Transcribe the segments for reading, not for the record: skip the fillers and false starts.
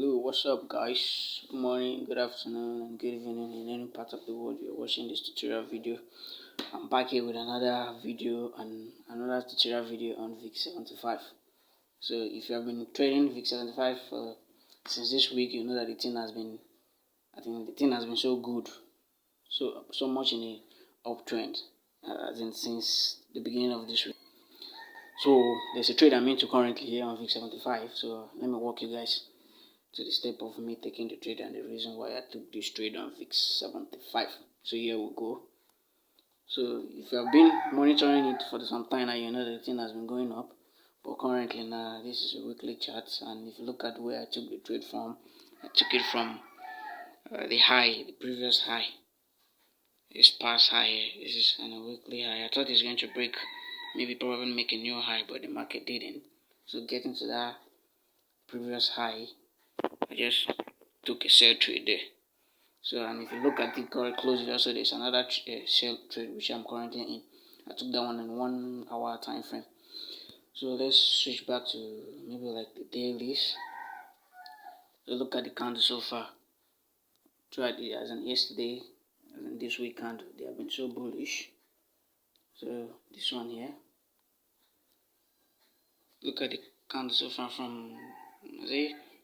Hello, what's up, guys? Good morning, good afternoon, and good evening in any part of the world you're watching this tutorial video. I'm back here with another video and another tutorial video on vix75. So, if you have been trading vix75 since this week, you know that the thing has been, so good, so much in a uptrend, since the beginning of this week. So, there's a trade I'm into currently here on vix75. So, let me walk you guys to the step of me taking the trade and the reason why I took this trade on vix75. So here we go. So if you have been monitoring it for some time now, you know the thing has been going up. But currently now, this is a weekly chart, and if you look at where I took the trade from, I took it from the high, the previous high. This past high, this is a weekly high. I thought it's going to break, maybe probably make a new high, but the market didn't. So getting to that previous high, I just took a sell trade there. So, and if you look at the current close, also there's another sell trade which I'm currently in. I took that one in 1 hour time frame. So let's switch back to maybe like the dailies. So look at the candle so far. Throughout it, as in yesterday, as in this week candle, they have been so bullish. So this one here. Look at the candle so far from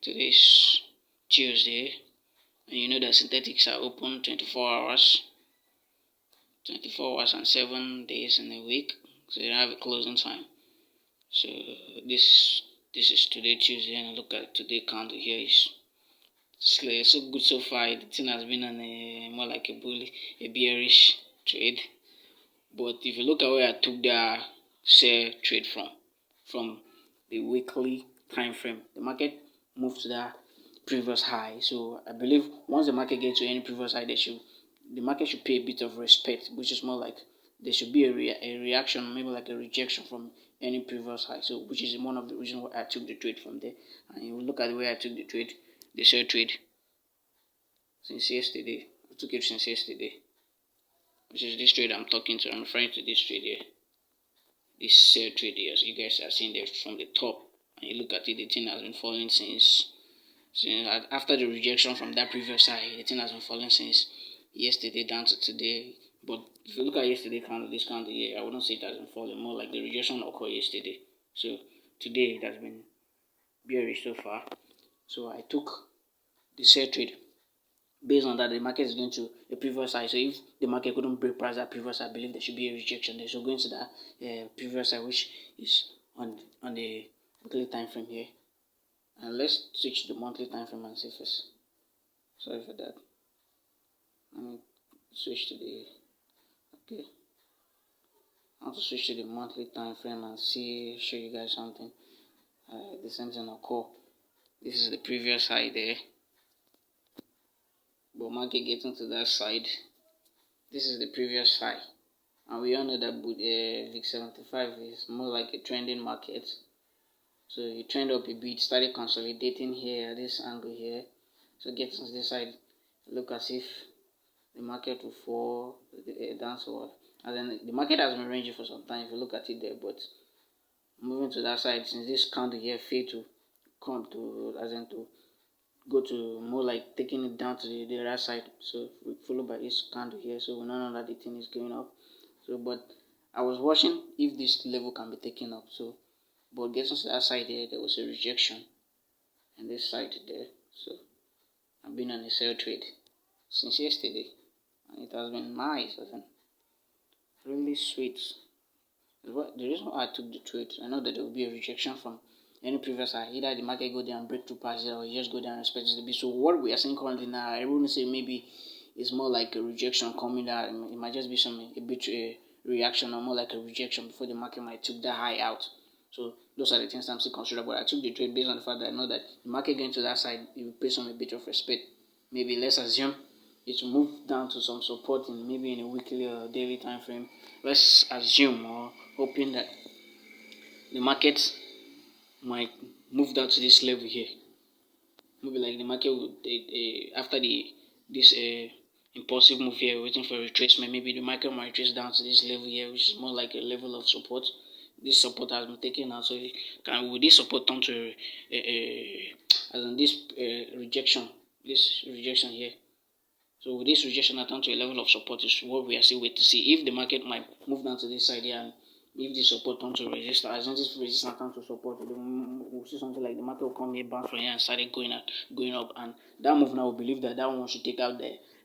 today's Tuesday. And you know that synthetics are open 24 hours and 7 days in a week, so you don't have a closing time. So this is today Tuesday, and look at today candle here is so good so far. The thing has been on a more like a bearish trade. But if you look at where I took the sell trade from the weekly time frame, the market moved to that previous high. So I believe once the market gets to any previous high, the market should pay a bit of respect, which is more like there should be a reaction, maybe like a rejection from any previous high. So which is one of the reasons why I took the trade from there. And you look at the way I took the trade, the sell trade since yesterday. I took it since yesterday, which is this trade I'm talking to. I'm referring to this trade here. This sell trade here, as you guys are seeing there from the top. And you look at it, the thing has been falling since after the rejection from that previous high. The thing has been falling since yesterday down to today. But if you look at yesterday candle, this candle here, I wouldn't say it has been falling. More like the rejection occurred yesterday. So today it has been bearish so far. So I took the sell trade based on that. The market is going to a previous high. So if the market couldn't break price at previous high, I believe there should be a rejection there. So going to that previous high, which is on the weekly time frame here. And let's switch to the monthly time frame and see first. Sorry for that. Let me switch to the I want to switch to the monthly time frame and show you guys something. The same thing occur. This is the previous high there. But market getting to that side. This is the previous high. And we all know that vix75 is more like a trending market. So it trend up a bit, started consolidating here at this angle here. So getting to this side, look as if the market will fall downward. And then the market has been ranging for some time if you look at it there, but moving to that side, since this candle here failed to come to go to more like taking it down to the right side. So we follow by this candle here, so we know that the thing is going up. So but I was watching if this level can be taken up. So but getting to that side there was a rejection, and this side there. So I've been on a sell trade since yesterday, and it has been nice, really sweet. The reason why I took the trade, I know that there will be a rejection from any previous high. Either the market go down, break through prices, or you just go down and expect it to be. So what we are seeing currently now, I wouldn't say maybe it's more like a rejection coming down. It might just be a bit reaction, or more like a rejection before the market might took that high out. So those are the things I'm still considering. But I took the trade based on the fact that I know that the market going to that side, it will pay some a bit of respect. Maybe let's assume it will move down to some support in maybe in a weekly or daily time frame. Let's assume or hoping that the market might move down to this level here. Maybe like the market would after this impulsive move here, waiting for retracement. Maybe the market might retrace down to this level here, which is more like a level of support. this support has been taken out. So will this support turn to as in this rejection, this rejection here? So with this rejection turn to a level of support is what we are still waiting to see. If the market might move down to this side here, and if the support turn to resistance, as in this resistance turn to support, we'll see something like the market will come here, bounce from here, and started going up, and that move now we believe that one should take out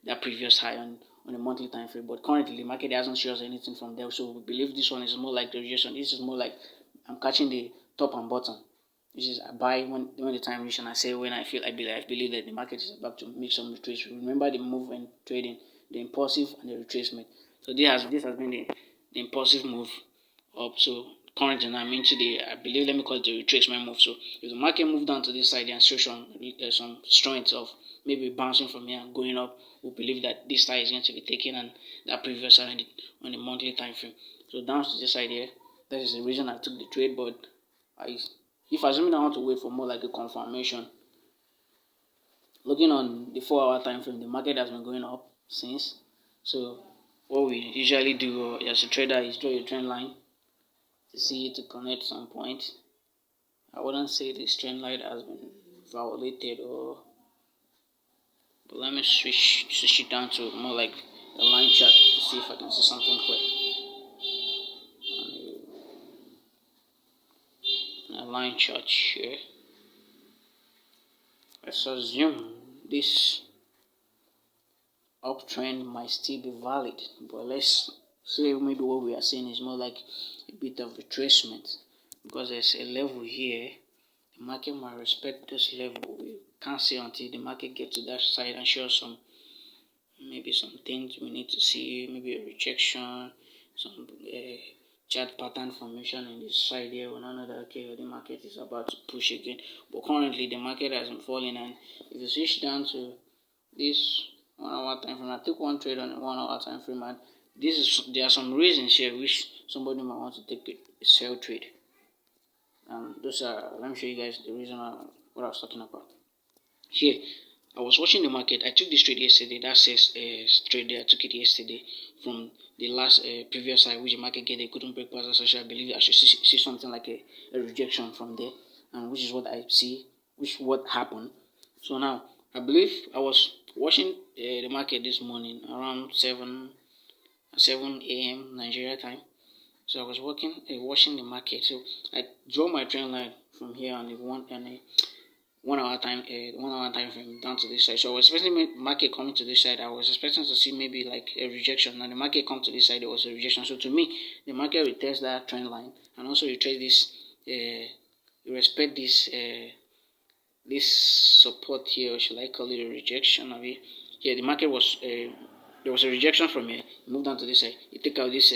that previous high on a monthly time frame. But currently the market hasn't shown us anything from there, so we believe this one is more like the rejection. This is more like I'm catching the top and bottom, which is I buy when the time reaches, and I say when I believe that the market is about to make some retracement. Remember the move and trading, the impulsive and the retracement. So this has been the impulsive move up. So currently now I'm into I believe, let me call it the retracement move. So if the market move down to this side and show some strength of maybe bouncing from here and going up, we believe that this side is going to be taken and that previous side on the monthly time frame. So down to this side here, that is the reason I took the trade. But if assuming I want to wait for more like a confirmation, looking on the 4-hour time frame, the market has been going up since. So what we usually do as a trader is draw a trend line to see it to connect some point. I wouldn't say this trend line has been violated, but let me switch it down to more like a line chart to see if I can see something clear. A line chart here. Let's assume this uptrend might still be valid, but let's say maybe what we are seeing is more like a bit of retracement, because there's a level here. The market might respect this level. We can't see until the market gets to that side and show maybe some things we need to see, maybe a rejection, some chart pattern formation in this side here. We know that okay, the market is about to push again, but currently the market has been falling. And if you switch down to this 1 hour time frame, I took one trade on a 1 hour time frame, and there are some reasons here which somebody might want to take a sell trade. Those are, let me show you guys the reason what I was talking about. Here, I was watching the market. I took this trade yesterday. That says trade there. I took it yesterday from the last previous high, which the market get. They couldn't break past. So I believe I should see something like a rejection from there, and which is what I see, which what happened. So now I believe I was watching the market this morning around 7 a.m. Nigeria time. So I was watching the market. So I draw my trend line from here on the 1 hour time frame down to this side. So I was expecting the market coming to this side. I was expecting to see maybe like a rejection. Now the market come to this side, there was a rejection. So to me, the market retest that trend line and also retrace this. Respect this this support here, or should I call it a rejection of it? Here the market was there was a rejection from here. It moved down to this side. It took out this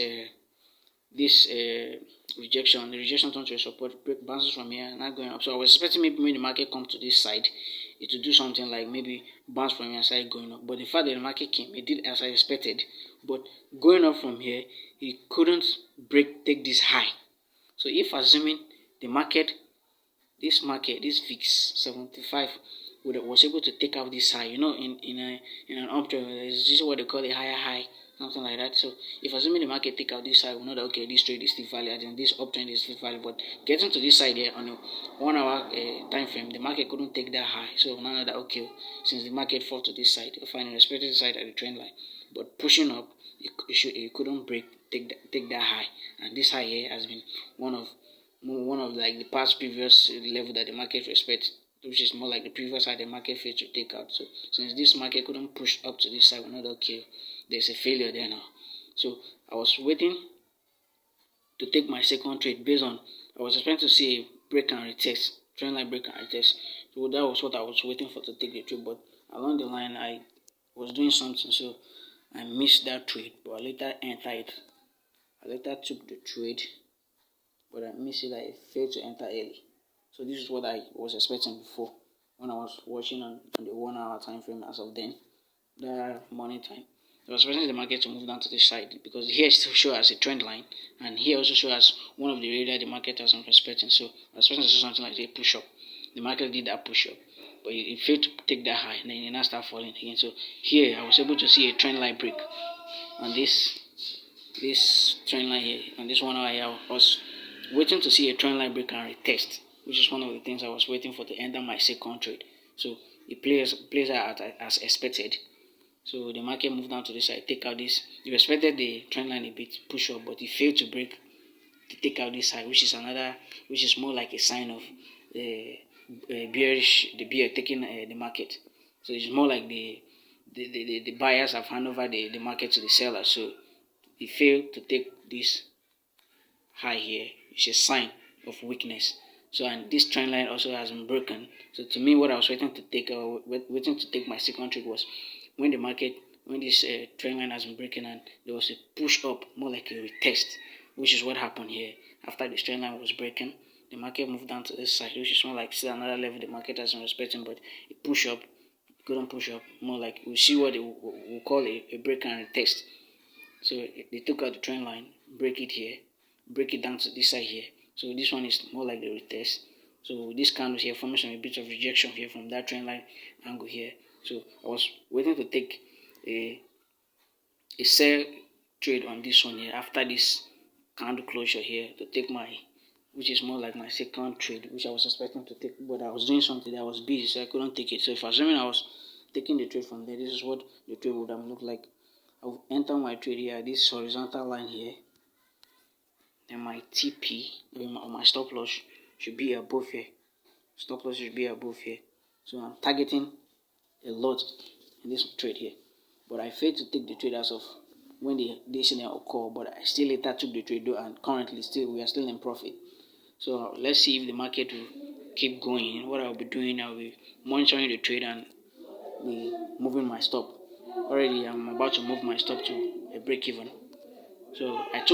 rejection. The rejection turned to a support, bounces from here, not going up. So I was expecting maybe when the market comes to this side, it will do something like maybe bounce from here and start going up. But the fact that the market came, it did as I expected. But going up from here, it couldn't take this high. So if assuming the market, this vix75 was able to take out this high, in an uptrend, this is what they call a higher high, something like that. So if assuming the market take out this side, we know that okay, this trade is still valid and this uptrend is still valid. But getting to this side here on a 1 hour time frame, the market couldn't take that high. So we know that okay, since the market fell to this side, we find a respected side at the trend line, but pushing up, it couldn't take that high. And this high here has been one of like the past previous level that the market respects, which is more like the previous side the market failed to take out. So since this market couldn't push up to this side, we're not okay, there's a failure there now. So I was waiting to take my second trade based on, I was expecting to see a break and retest, trend line break and retest. So that was what I was waiting for to take the trade. But along the line I was doing something, so I missed that trade, but I later entered it. I later took the trade, but I missed it. I failed to enter early. So this is what I was expecting before when I was watching on the 1 hour time frame as of then, the morning time. I was expecting the market to move down to this side because here still shows as a trend line, and here also shows as one of the area the market has been respecting. So I was expecting to see something like a push up. The market did that push up, but it failed to take that high, and then it now start falling again. So here I was able to see a trend line break on this trend line here, on this 1 hour here. waiting to see a trend line break and retest, which is one of the things I was waiting for to enter my second trade. So it plays out as expected. So the market moved down to this side, take out this. You expected the trend line a bit push up, but it failed to break to take out this side, which is more like a sign of the the bear taking the market. So it's more like the buyers have handed over the market to the sellers. So it failed to take this high here. It's a sign of weakness. So and this trend line also has been broken. So to me, what I was waiting to take my second trade was when this trend line has been breaking and there was a push up, more like a retest, which is what happened here. After the trend line was breaking, the market moved down to this side, which is more like still another level the market has been respecting, but it pushed up, couldn't push up, more like we see what we'll call a break and retest. So they took out the trend line, break it here, break it down to this side here. So this one is more like the retest. So this candle here formation a bit of rejection here from that trend line angle here. So I was waiting to take a sell trade on this one here after this candle closure here to take my, which is more like my second trade, which I was expecting to take, but I was doing something that was busy, so I couldn't take it. So if assuming I was taking the trade from there, this is what the trade would have looked like. I will enter my trade here, this horizontal line here, then my TP or my stop loss should be above here. Stop loss should be above here. So I'm targeting a lot in this trade here, but I failed to take the trade as of when the incident occurred. But I still later took the trade though, and currently we are still in profit. So let's see if the market will keep going. What I'll be doing, I'll be monitoring the trade and be moving my stop. Already I'm about to move my stop to a break even. So I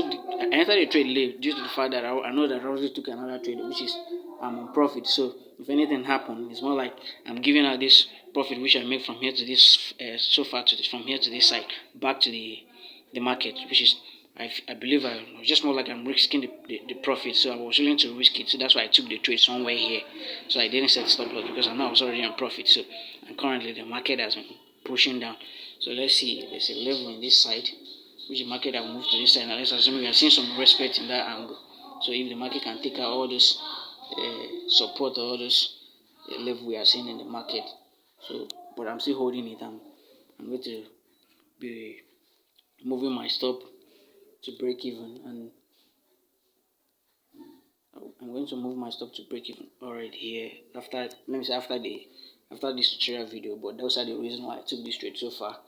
entered the trade late due to the fact that I know that I already took another trade, which is I'm in profit. So if anything happens, it's more like I'm giving out this profit which I make from here to this so far to this, from here to this side back to the market, which is I believe I was just more like I'm risking the profit, so I was willing to risk it. So that's why I took the trade somewhere here. So I didn't set stop loss because I know I was already on profit. So and currently the market has been pushing down. So let's see, there's a level in this side which the market have moved to this side. Now let's assume we are seeing some respect in that angle. So if the market can take out all those support or all those level we are seeing in the market, so but I'm still holding it. I'm going to be moving my stop to break even, and I'm going to move my stop to break even already here after, let me say, after this tutorial video. But those are the reasons why I took this trade so far.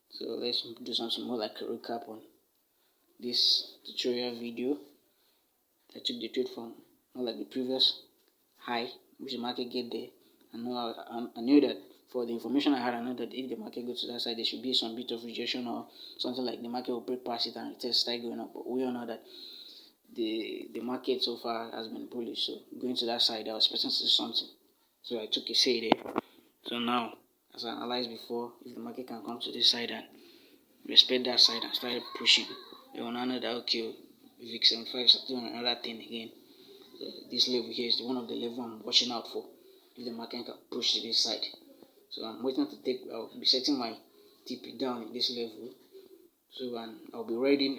So let's do something more like a recap on this tutorial video. I took the trade from more like the previous high which the market get there. I knew that for the information I had, I know that if the market goes to that side, there should be some bit of rejection or something like the market will break past it and it start going up. But we all know that the market so far has been bullish. So going to that side, I was expecting to see something. So I took a say there. So now, as I analyzed before, if the market can come to this side and respect that side and start pushing, they will know that okay, vix75 is doing another thing again. So this level here is one of the level I'm watching out for if the market can push to this side. So I'm waiting to take, I'll be setting my TP down in this level. So and I'll be riding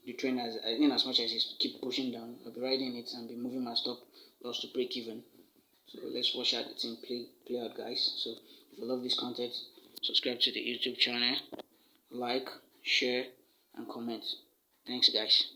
the trend as much as it keep pushing down. I'll be riding it and be moving my stop loss to break even. So let's watch out the thing play out, guys. So if you love this content, subscribe to the YouTube channel, like, share, and comment. Thanks, guys.